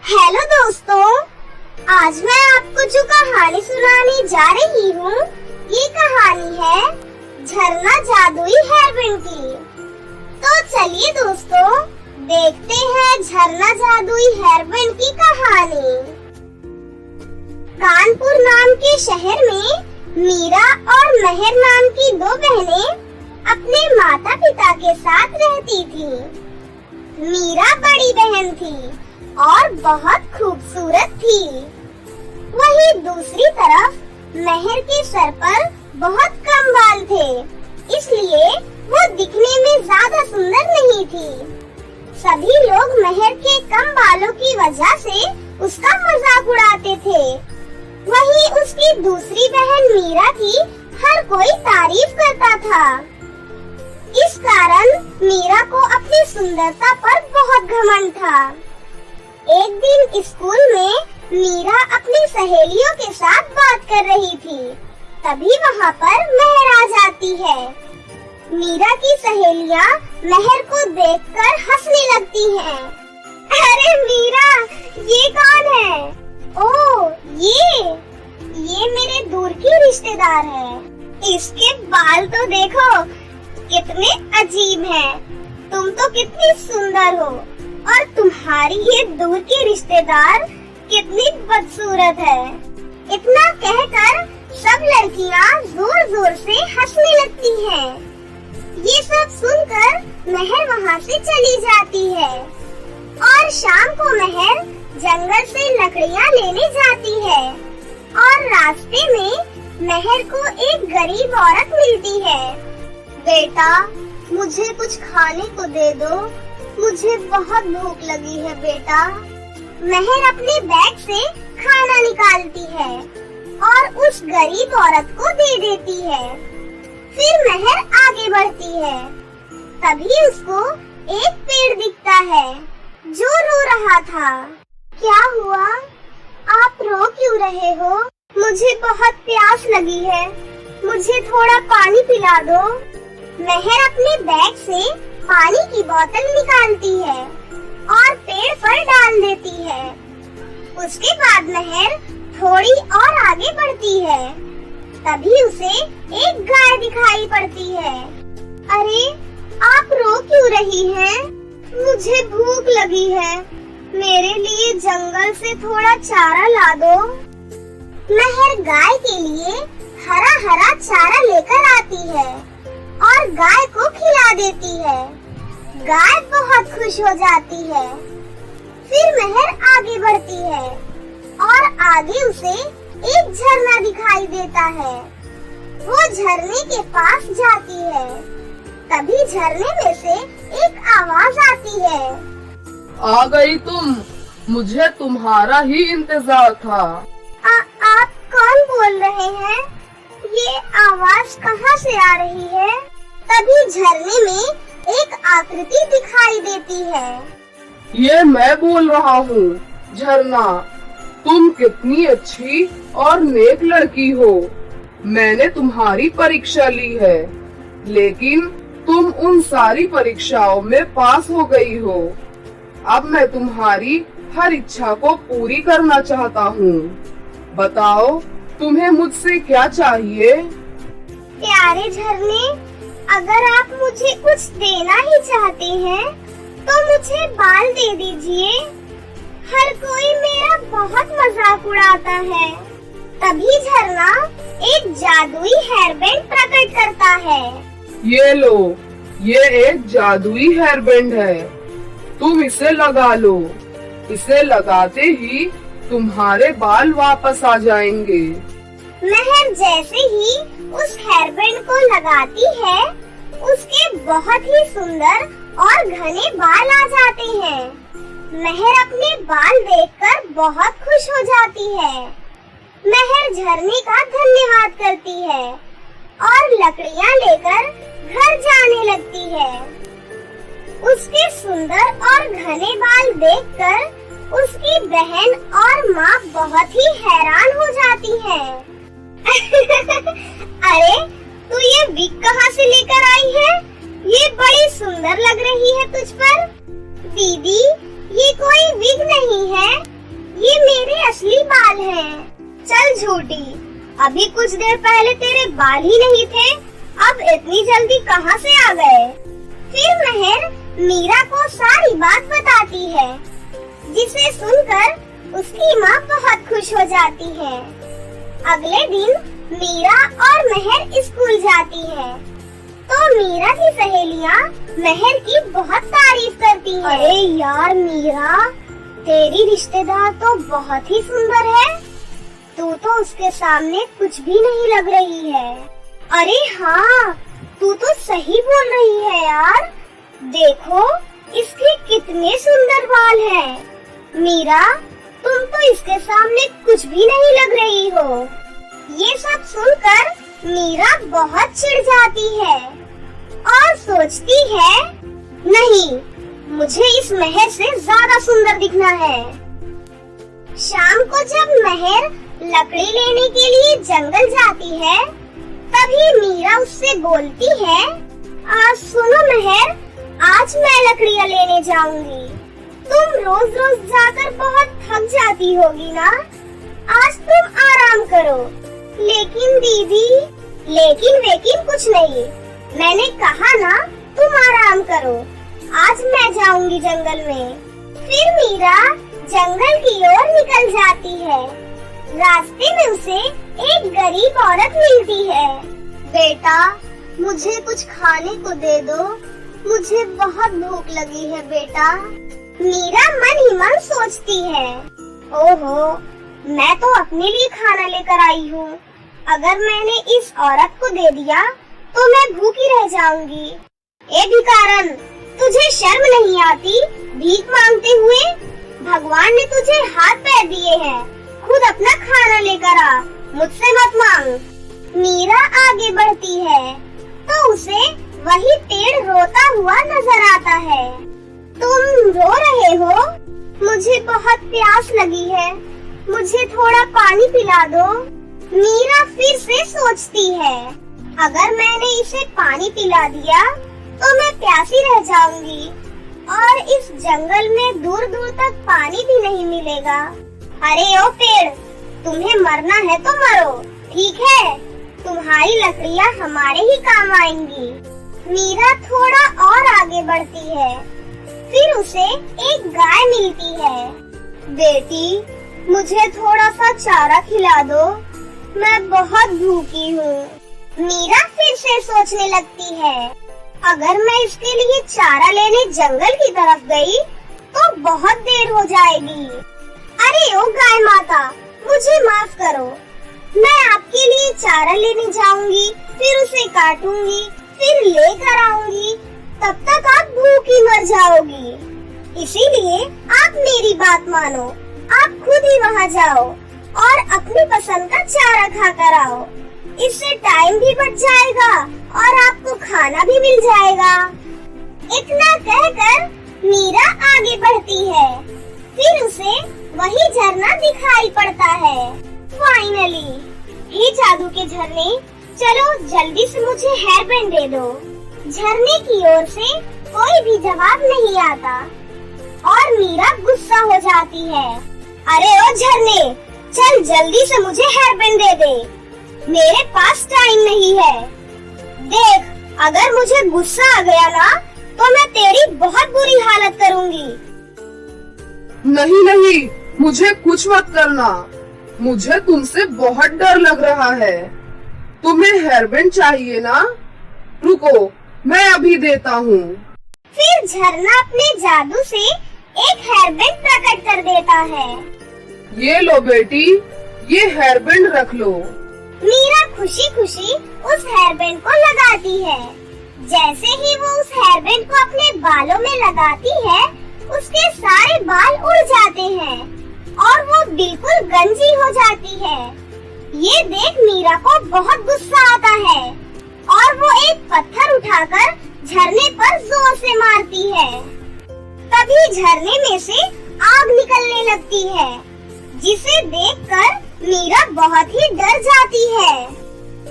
Hello दोस्तों, आज मैं आपको जो कहानी सुनाने जा रही हूँ, ये कहानी है झरना जादुई हेयरबैंड की। तो चलिए दोस्तों, देखते हैं झरना जादुई हेयरबैंड की कहानी। कानपुर नाम के शहर में मीरा और मेहर नाम की दो बहनें अपने माता पिता के साथ रहती थी। मीरा बड़ी बहन थी और बहुत खूबसूरत थी। वहीं दूसरी तरफ मेहर के सर पर बहुत कम बाल थे, इसलिए वो दिखने में ज्यादा सुंदर नहीं थी। सभी लोग मेहर के कम बालों की वजह से उसका मजाक उड़ाते थे। वहीं उसकी दूसरी बहन मीरा की हर कोई तारीफ करता था। इस कारण मीरा को अपनी सुंदरता पर बहुत घमंड था। एक दिन स्कूल में मीरा अपनी सहेलियों के साथ बात कर रही थी, तभी वहाँ पर मेहर आ जाती है। मीरा की सहेलियाँ मेहर को देखकर हंसने लगती हैं। अरे मीरा, ये कौन है? ओह, ये मेरे दूर की रिश्तेदार है। इसके बाल तो देखो कितने अजीब हैं। तुम तो कितनी सुंदर हो और तुम्हारी ये दूर की रिश्तेदार कितनी बदसूरत है। इतना कहकर सब लड़कियां जोर जोर से हंसने लगती हैं। ये सब सुनकर मेहर वहाँ से चली जाती है और शाम को मेहर जंगल से लकड़ियाँ लेने जाती है और रास्ते में मेहर को एक गरीब औरत मिलती है। बेटा, मुझे कुछ खाने को दे दो, मुझे बहुत भूख लगी है बेटा। मेहर अपने बैग से खाना निकालती है और उस गरीब औरत को दे देती है। फिर मेहर आगे बढ़ती है, तभी उसको एक पेड़ दिखता है जो रो रहा था। क्या हुआ? आप रो क्यों रहे हो? मुझे बहुत प्यास लगी है, मुझे थोड़ा पानी पिला दो। मेहर अपने बैग से पानी की बोतल निकालती है और पेड़ पर डाल देती है। उसके बाद मेहर थोड़ी और आगे बढ़ती है, तभी उसे एक गाय दिखाई पड़ती है। अरे, आप रो क्यों रही हैं? मुझे भूख लगी है, मेरे लिए जंगल से थोड़ा चारा ला दो। मेहर गाय के लिए हरा हरा चारा लेकर आती है और गाय को खिला देती है। गाय बहुत खुश हो जाती है। फिर मेहर आगे बढ़ती है और आगे उसे एक झरना दिखाई देता है। वो झरने के पास जाती है, तभी झरने में से एक आवाज आती है। आ गई तुम, मुझे तुम्हारा ही इंतजार था। आप कौन बोल रहे हैं? ये आवाज कहाँ से आ रही है? तभी झरने में एक आकृति दिखाई देती है। ये मैं बोल रहा हूँ, झरना, तुम कितनी अच्छी और नेक लड़की हो। मैंने तुम्हारी परीक्षा ली है, लेकिन तुम उन सारी परीक्षाओं में पास हो गई हो। अब मैं तुम्हारी हर इच्छा को पूरी करना चाहता हूँ। बताओ, तुम्हें मुझसे क्या चाहिए? प्यारे झरने, अगर आप मुझे कुछ देना ही चाहते हैं, तो मुझे बाल दे दीजिए। हर कोई मेरा बहुत मजाक उड़ाता है। तभी झरना एक जादुई हेयरबैंड प्रकट करता है। ये लो, ये एक जादुई हेयरबैंड है, तुम इसे लगा लो। इसे लगाते ही तुम्हारे बाल वापस आ जाएंगे। मेहर जैसे ही उस हेयरबैंड को लगाती है, उसके बहुत ही सुंदर और घने बाल आ जाते हैं। मेहर अपने बाल देखकर बहुत खुश हो जाती है। मेहर झरने का धन्यवाद करती है और लकड़ियाँ लेकर घर जाने लगती है। उसके सुंदर और घने बाल देखकर उसकी बहन और माँ बहुत ही हैरान हो जाती हैं। अरे, तू ये विग कहाँ से लेकर आई है? ये बड़ी सुंदर लग रही है तुझ पर। दीदी, ये कोई विग नहीं है, झूठी, अभी कुछ देर पहले तेरे बाल ही नहीं थे, अब इतनी जल्दी कहाँ से आ गए? फिर मेहर मीरा को सारी बात बताती है, जिसे सुनकर उसकी माँ बहुत खुश हो जाती है। अगले दिन मीरा और मेहर स्कूल जाती है, तो मीरा की सहेलियाँ मेहर की बहुत तारीफ करती हैं। अरे यार मीरा, तेरी रिश्तेदार तो बहुत ही सुंदर है, तू तो उसके सामने कुछ भी नहीं लग रही है। अरे हाँ, तू तो सही बोल रही है यार, देखो इसके कितने सुंदर बाल हैं। मीरा, तुम तो इसके सामने कुछ भी नहीं लग रही हो। ये सब सुनकर मीरा बहुत चिढ़ जाती है और सोचती है, नहीं, मुझे इस मेहर से ज्यादा सुंदर दिखना है। शाम को जब मेहर लकड़ी लेने के लिए जंगल जाती है, तभी मीरा उससे बोलती है, सुनो मेहर, आज मैं लकड़ियाँ लेने जाऊंगी। तुम रोज रोज जाकर बहुत थक जाती होगी ना, आज तुम आराम करो। लेकिन दीदी, लेकिन वेकिन कुछ नहीं, मैंने कहा ना तुम आराम करो, आज मैं जाऊंगी जंगल में। फिर मीरा जंगल की ओर निकल जाती है। रास्ते में उसे एक गरीब औरत मिलती है। बेटा, मुझे कुछ खाने को दे दो, मुझे बहुत भूख लगी है बेटा। मीरा मन ही मन सोचती है, ओहो, मैं तो अपने लिए खाना लेकर आई हूँ, अगर मैंने इस औरत को दे दिया तो मैं भूखी रह जाऊंगी। ए भिखारन, तुझे शर्म नहीं आती भीख मांगते हुए? भगवान ने तुझे हाथ पैर दिए हैं, खुद अपना खाना लेकर आ, मुझसे मत मांग। मीरा आगे बढ़ती है तो उसे वही पेड़ रोता हुआ नजर आता है। तुम रो रहे हो? मुझे बहुत प्यास लगी है, मुझे थोड़ा पानी पिला दो। मीरा फिर से सोचती है, अगर मैंने इसे पानी पिला दिया तो मैं प्यासी रह जाऊंगी और इस जंगल में दूर दूर तक पानी भी नहीं मिलेगा। अरे ओ पेड़, तुम्हें मरना है तो मरो, ठीक है, तुम्हारी लकड़ियाँ हमारे ही काम आएंगी। मीरा थोड़ा और आगे बढ़ती है, फिर उसे एक गाय मिलती है। बेटी, मुझे थोड़ा सा चारा खिला दो, मैं बहुत भूखी हूँ। मीरा फिर से सोचने लगती है, अगर मैं इसके लिए चारा लेने जंगल की तरफ गई तो बहुत देर हो जाएगी। अरे ओ गाय माता, मुझे माफ करो, मैं आपके लिए चारा लेने जाऊंगी, फिर उसे काटूंगी, फिर लेकर आऊंगी, तब तक आप भूखी मर जाओगी। इसीलिए आप मेरी बात मानो, आप खुद ही वहाँ जाओ और अपनी पसंद का चारा खा कर आओ, इससे टाइम भी बच जाएगा और आपको खाना भी मिल जाएगा। इतना कहकर मीरा आगे बढ़ती है, फिर उसे वही झरना दिखाई पड़ता है। फाइनली, हे जादू के झरने, चलो जल्दी से मुझे हेयर बैंड दे दो। झरने की ओर से कोई भी जवाब नहीं आता और मीरा गुस्सा हो जाती है। अरे ओ झरने, चल जल्दी से मुझे हेयर बैंड दे दे, मेरे पास टाइम नहीं है। देख, अगर मुझे गुस्सा आ गया ना तो मैं तेरी बहुत बुरी हालत करूंगी। नहीं नहीं, मुझे कुछ मत करना, मुझे तुमसे बहुत डर लग रहा है। तुम्हें हेयर बैंड चाहिए ना? रुको, मैं अभी देता हूँ। फिर झरना अपने जादू से एक हेयर बैंड प्रकट कर देता है। ये लो बेटी, ये हेयर बैंड रख लो। मीरा खुशी खुशी उस हेयर बैंड को लगाती है। जैसे ही वो उस हेयर बैंड को अपने बालों में लगाती है, उसके सारे बाल उड़ जाते हैं और वो बिल्कुल गंजी हो जाती है। ये देख मीरा को बहुत गुस्सा आता है और वो एक पत्थर उठाकर झरने पर जोर से मारती है। तभी झरने में से आग निकलने लगती है, जिसे देखकर मीरा बहुत ही डर जाती है।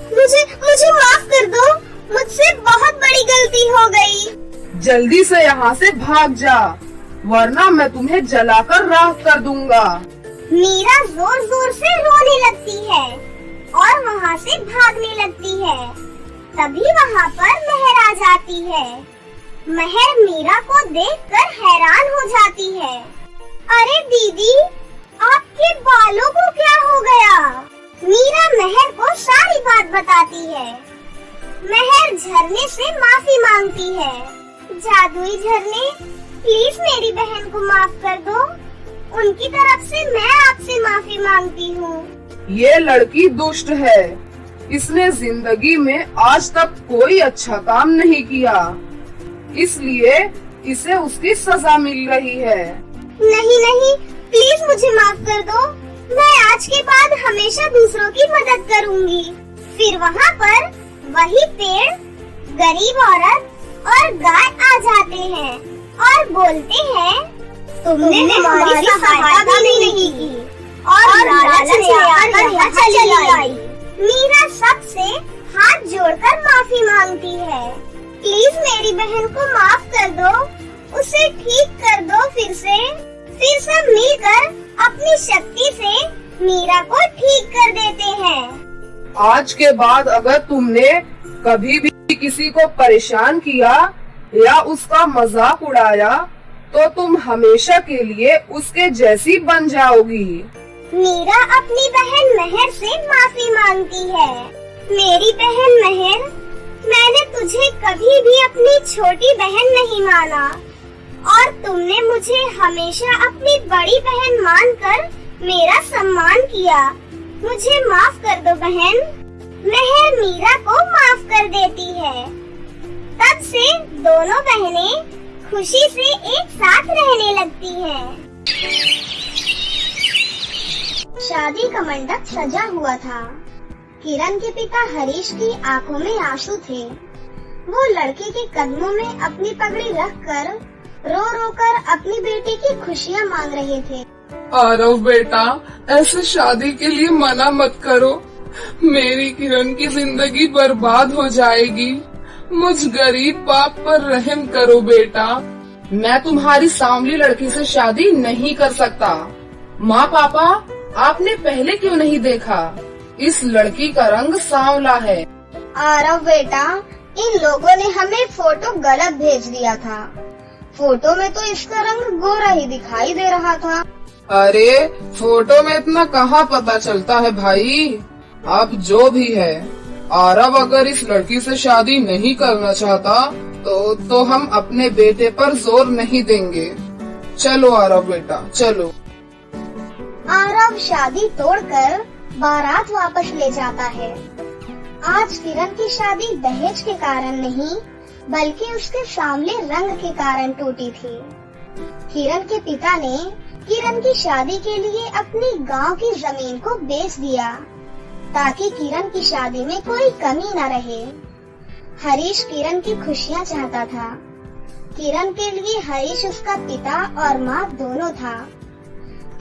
मुझे माफ कर दो, मुझसे बहुत बड़ी गलती हो गई। जल्दी से यहाँ से भाग जा, वरना मैं तुम्हें जलाकर राख कर दूंगा। मीरा जोर जोर से रोने लगती है और वहाँ से भागने लगती है। तभी वहाँ पर मेहर आ जाती है। मेहर मीरा को देखकर हैरान हो जाती है। अरे दीदी, आपके बालों को क्या हो गया? मीरा मेहर को सारी बात बताती है। मेहर झरने से माफी मांगती है। जादुई झरने, प्लीज मेरी बहन को माफ कर दो। उनकी तरफ से मैं आपसे माफी मांगती हूँ। ये लड़की दुष्ट है। इसने जिंदगी में आज तक कोई अच्छा काम नहीं किया, इसलिए इसे उसकी सजा मिल रही है। नहीं नहीं, प्लीज मुझे माफ कर दो। मैं आज के बाद हमेशा दूसरों की मदद करूँगी। फिर वहाँ पर वही पेड़, गरीब औरत और गाय आ जाते हैं और बोलते हैं, तुमने हमारी सहायता भी नहीं की और लालच में आकर यहाँ चली आई। मीरा सबसे हाथ जोड़कर माफी मांगती है। प्लीज मेरी बहन को माफ कर दो, उसे ठीक कर दो फिर से। फिर सब मिलकर अपनी शक्ति से मीरा को ठीक कर देते हैं। आज के बाद अगर तुमने कभी भी किसी को परेशान किया या उसका मजाक उड़ाया तो तुम हमेशा के लिए उसके जैसी बन जाओगी। मीरा अपनी बहन मेहर से माफी मांगती है। मेरी बहन मेहर, मैंने तुझे कभी भी अपनी छोटी बहन नहीं माना और तुमने मुझे हमेशा अपनी बड़ी बहन मानकर मेरा सम्मान किया। मुझे माफ कर दो बहन। मेहर मीरा को माफ कर देती है। तब से दोनों बहनें खुशी से एक साथ रहने लगती हैं। शादी का मंडप सजा हुआ था। किरण के पिता हरीश की आंखों में आंसू थे। वो लड़के के कदमों में अपनी पगड़ी रखकर रो रो कर अपनी बेटी की खुशियाँ मांग रहे थे। आरव बेटा, ऐसे शादी के लिए मना मत करो। मेरी किरण की जिंदगी बर्बाद हो जाएगी। मुझ गरीब बाप पर रहम करो बेटा। मैं तुम्हारी सांवली लड़की से शादी नहीं कर सकता। माँ पापा, आपने पहले क्यों नहीं देखा? इस लड़की का रंग सांवला है। आरव बेटा, इन लोगों ने हमें फोटो गलत भेज दिया था। फोटो में तो इसका रंग गोरा ही दिखाई दे रहा था। अरे फोटो में इतना कहाँ पता चलता है भाई। अब जो भी है, आरव अगर इस लड़की से शादी नहीं करना चाहता तो हम अपने बेटे पर जोर नहीं देंगे। चलो आरव बेटा, चलो। आरव शादी तोड़कर बारात वापस ले जाता है। आज किरण की शादी दहेज के कारण नहीं, बल्कि उसके सांवले रंग के कारण टूटी थी। किरण के पिता ने किरण की शादी के लिए अपनी गांव की जमीन को बेच दिया ताकि किरण की शादी में कोई कमी न रहे। हरीश किरण की खुशियाँ चाहता था। किरण के लिए हरीश उसका पिता और माँ दोनों था।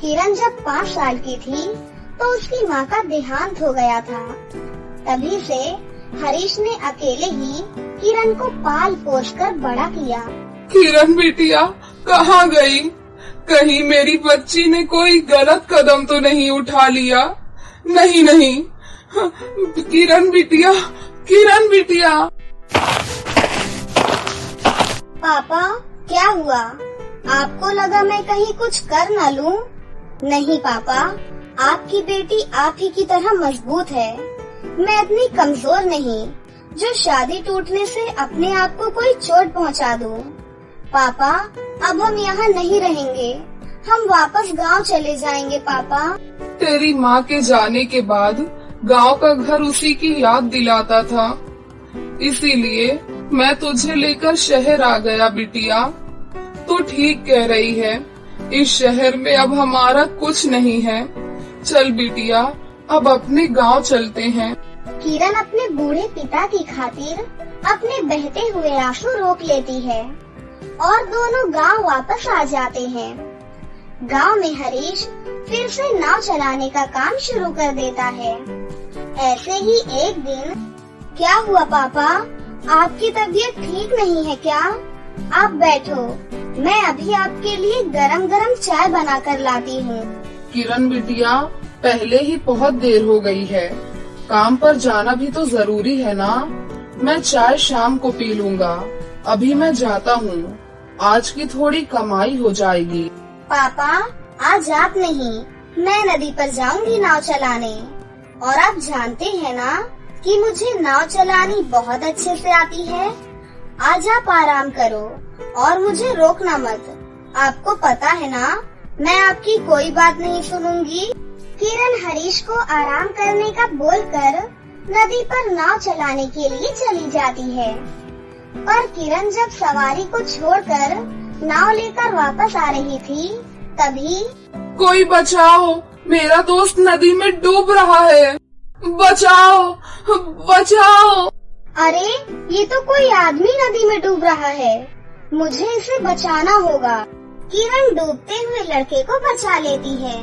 किरण जब 5 साल की थी तो उसकी माँ का देहांत हो गया था। तभी से हरीश ने अकेले ही किरण को पाल पोस कर बड़ा किया। किरण बिटिया कहाँ गई? कहीं मेरी बच्ची ने कोई गलत कदम तो नहीं उठा लिया? नहीं नहीं, किरण बिटिया, किरण बिटिया। पापा, क्या हुआ? आपको लगा मैं कहीं कुछ कर न लूं? नहीं पापा, आपकी बेटी आप ही की तरह मजबूत है। मैं इतनी कमजोर नहीं जो शादी टूटने से अपने आप को कोई चोट पहुंचा दूं। पापा, अब हम यहाँ नहीं रहेंगे। हम वापस गांव चले जाएंगे पापा। तेरी माँ के जाने के बाद गांव का घर उसी की याद दिलाता था, इसीलिए मैं तुझे लेकर शहर आ गया बिटिया। तू ठीक कह रही है, इस शहर में अब हमारा कुछ नहीं है। चल बिटिया, अब अपने गांव चलते हैं। किरण अपने बूढ़े पिता की खातिर अपने बहते हुए आंसू रोक लेती है और दोनों गांव वापस आ जाते हैं। गांव में हरीश फिर से नाव चलाने का काम शुरू कर देता है। ऐसे ही एक दिन, क्या हुआ पापा? आपकी तबीयत ठीक नहीं है क्या? आप बैठो, मैं अभी आपके लिए गरम गरम चाय बना कर लाती हूँ। किरण बिटिया, पहले ही बहुत देर हो गई है, काम पर जाना भी तो जरूरी है ना। मैं चाय शाम को पी लूंगा, अभी मैं जाता हूँ, आज की थोड़ी कमाई हो जाएगी। पापा, आज आप नहीं, मैं नदी पर जाऊंगी नाव चलाने। और आप जानते हैं ना कि मुझे नाव चलानी बहुत अच्छे से आती है। आज आप आराम करो और मुझे रोकना मत। आपको पता है ना, मैं आपकी कोई बात नहीं सुनूंगी। किरण हरीश को आराम करने का बोलकर नदी पर नाव चलाने के लिए चली जाती है। पर किरण जब सवारी को छोड़कर नाव लेकर वापस आ रही थी, तभी कोई बचाओ, मेरा दोस्त नदी में डूब रहा है, बचाओ बचाओ। अरे, ये तो कोई आदमी नदी में डूब रहा है, मुझे इसे बचाना होगा। किरण डूबते हुए लड़के को बचा लेती है।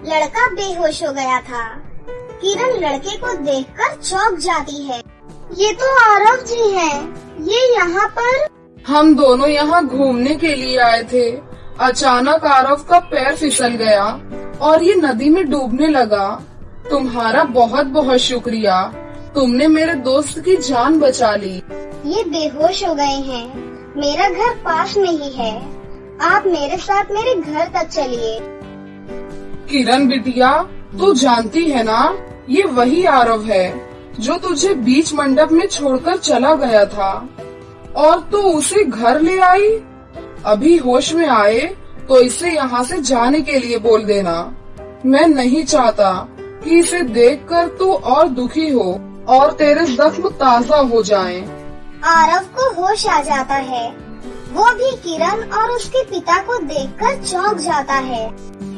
लड़का बेहोश हो गया था। किरण लड़के को देखकर चौंक जाती है। ये तो आरव जी हैं। ये यहाँ पर? हम दोनों यहाँ घूमने के लिए आए थे। अचानक आरव का पैर फिसल गया और ये नदी में डूबने लगा। तुम्हारा बहुत बहुत शुक्रिया, तुमने मेरे दोस्त की जान बचा ली। ये बेहोश हो गए हैं। मेरा घर पास में ही है, आप मेरे साथ मेरे घर तक चलिए। किरण बिटिया, तू जानती है ना, ये वही आरव है जो तुझे बीच मंडप में छोड़कर चला गया था और तू उसे घर ले आई। अभी होश में आए तो इसे यहाँ से जाने के लिए बोल देना। मैं नहीं चाहता कि इसे देखकर तू और दुखी हो और तेरे जख्म ताजा हो जाएं। आरव को होश आ जाता है। वो भी किरण और उसके पिता को देखकर चौंक जाता है।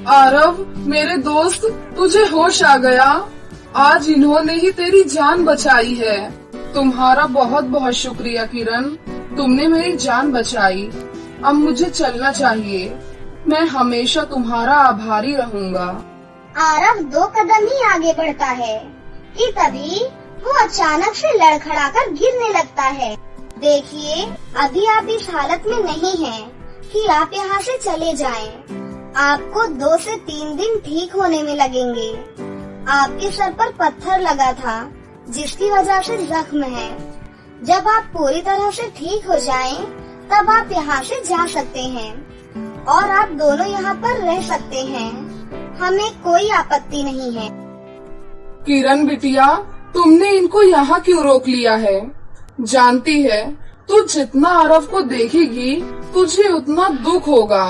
आरव, मेरे दोस्त, तुझे होश आ गया। आज इन्होंने ही तेरी जान बचाई है। तुम्हारा बहुत बहुत शुक्रिया किरण, तुमने मेरी जान बचाई। अब मुझे चलना चाहिए, मैं हमेशा तुम्हारा आभारी रहूंगा। आरव 2 कदम ही आगे बढ़ता है कि तभी वो अचानक से लड़खड़ाकर गिरने लगता है। देखिए, अभी आप इस हालत में नहीं हैं कि आप यहाँ से चले जाएं। आपको 2 से 3 दिन ठीक होने में लगेंगे। आपके सर पर पत्थर लगा था, जिसकी वजह से जख्म है। जब आप पूरी तरह से ठीक हो जाएं, तब आप यहाँ से जा सकते हैं और आप दोनों यहाँ पर रह सकते हैं। हमें कोई आपत्ति नहीं है। किरण बिटिया, तुमने इनको यहाँ क्यों रोक लिया है? जानती है, तू जितना आरव को देखेगी तुझे उतना दुख होगा।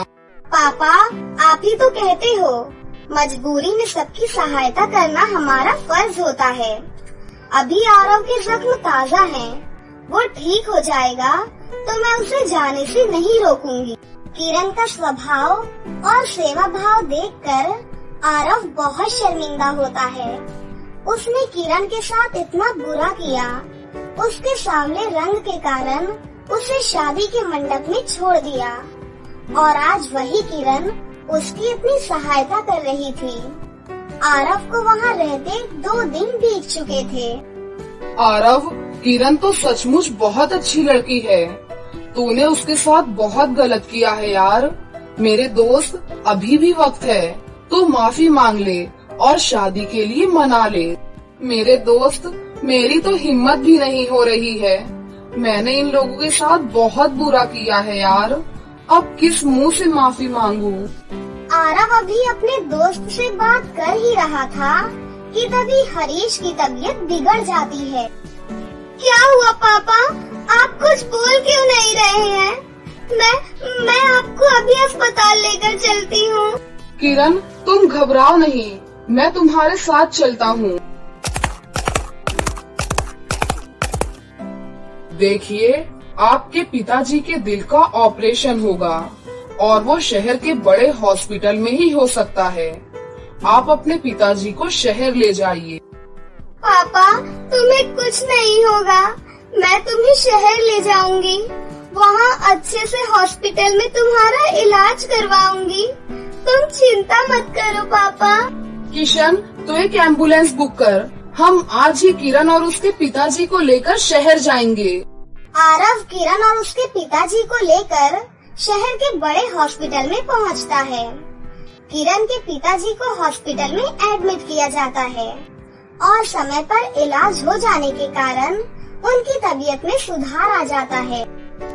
पापा, आप ही तो कहते हो, मजबूरी में सबकी सहायता करना हमारा फर्ज होता है। अभी आरव के जख्म ताजा हैं, वो ठीक हो जाएगा तो मैं उसे जाने से नहीं रोकूंगी। किरण का स्वभाव और सेवा भाव देखकर आरव बहुत शर्मिंदा होता है। उसने किरण के साथ इतना बुरा किया। उसके सांवले रंग के कारण उसे शादी के मंडप में छोड़ दिया और आज वही किरण उसकी इतनी सहायता कर रही थी। आरव को वहाँ रहते 2 दिन बीत चुके थे। आरव, किरण तो सचमुच बहुत अच्छी लड़की है। तूने उसके साथ बहुत गलत किया है यार। मेरे दोस्त, अभी भी वक्त है, तू माफी मांग ले और शादी के लिए मना ले। मेरे दोस्त, मेरी तो हिम्मत भी नहीं हो रही है। मैंने इन लोगों के साथ बहुत बुरा किया है यार। अब किस मुंह से माफी मांगू? आरव अभी अपने दोस्त से बात कर ही रहा था कि तभी हरीश की तबीयत बिगड़ जाती है। क्या हुआ पापा? आप कुछ बोल क्यों नहीं रहे हैं? मैं आपको अभी अस्पताल लेकर चलती हूँ। किरण, तुम घबराओ नहीं, मैं तुम्हारे साथ चलता हूँ। देखिए, आपके पिताजी के दिल का ऑपरेशन होगा और वो शहर के बड़े हॉस्पिटल में ही हो सकता है। आप अपने पिताजी को शहर ले जाइए। पापा, तुम्हें कुछ नहीं होगा, मैं तुम्हें शहर ले जाऊंगी। वहाँ अच्छे से हॉस्पिटल में तुम्हारा इलाज करवाऊंगी। तुम चिंता मत करो पापा। किशन, तो एक एम्बुलेंस बुक कर, हम आज ही किरण और उसके पिताजी को लेकर शहर जाएंगे। आरव किरण और उसके पिताजी को लेकर शहर के बड़े हॉस्पिटल में पहुंचता है। किरण के पिताजी को हॉस्पिटल में एडमिट किया जाता है और समय पर इलाज हो जाने के कारण उनकी तबीयत में सुधार आ जाता है।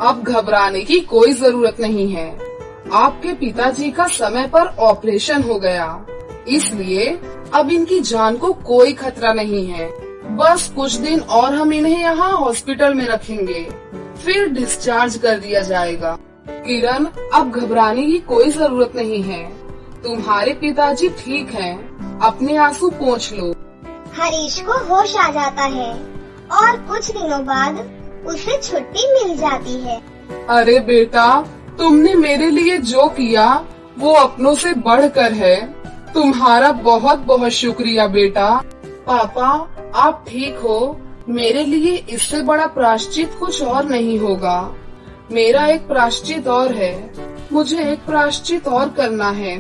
अब घबराने की कोई जरूरत नहीं है। आपके पिताजी का समय पर ऑपरेशन हो गया, इसलिए अब इनकी जान को कोई खतरा नहीं है। बस कुछ दिन और हम इन्हें यहाँ हॉस्पिटल में रखेंगे, फिर डिस्चार्ज कर दिया जाएगा। किरण, अब घबराने की कोई जरूरत नहीं है। तुम्हारे पिताजी ठीक हैं। अपने आंसू पोंछ लो। हरीश को होश आ जाता है और कुछ दिनों बाद उसे छुट्टी मिल जाती है। अरे बेटा, तुमने मेरे लिए जो किया वो अपनों से बढ़कर है। तुम्हारा बहुत बहुत शुक्रिया बेटा। पापा, आप ठीक हो। मेरे लिए इससे बड़ा प्रायश्चित कुछ और नहीं होगा। मेरा एक प्रायश्चित और है। मुझे एक प्रायश्चित और करना है।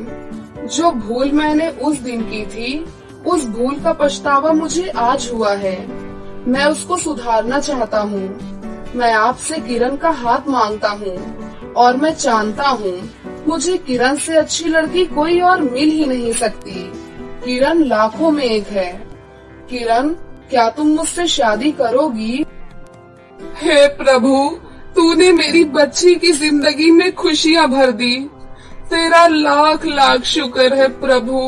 जो भूल मैंने उस दिन की थी, उस भूल का पछतावा मुझे आज हुआ है। मैं उसको सुधारना चाहता हूँ। मैं आपसे किरण का हाथ मांगता हूँ और मैं जानता हूँ मुझे किरण से अच्छी लड़की कोई और मिल ही नहीं सकती। किरण लाखों में एक है। किरण, क्या तुम मुझसे शादी करोगी? हे प्रभु, तूने मेरी बच्ची की जिंदगी में खुशियाँ भर दी। तेरा लाख लाख शुक्र है प्रभु।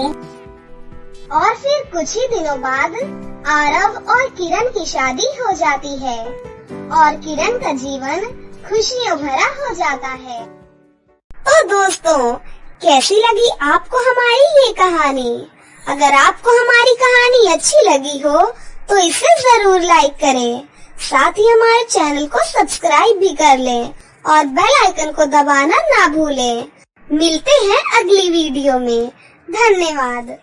और फिर कुछ ही दिनों बाद आरव और किरण की शादी हो जाती है और किरण का जीवन खुशियों भरा हो जाता है। तो दोस्तों, कैसी लगी आपको हमारी ये कहानी? अगर आपको हमारी कहानी अच्छी लगी हो तो इसे जरूर लाइक करें। साथ ही हमारे चैनल को सब्सक्राइब भी कर लें और बेल आइकन को दबाना ना भूलें। मिलते हैं अगली वीडियो में। धन्यवाद।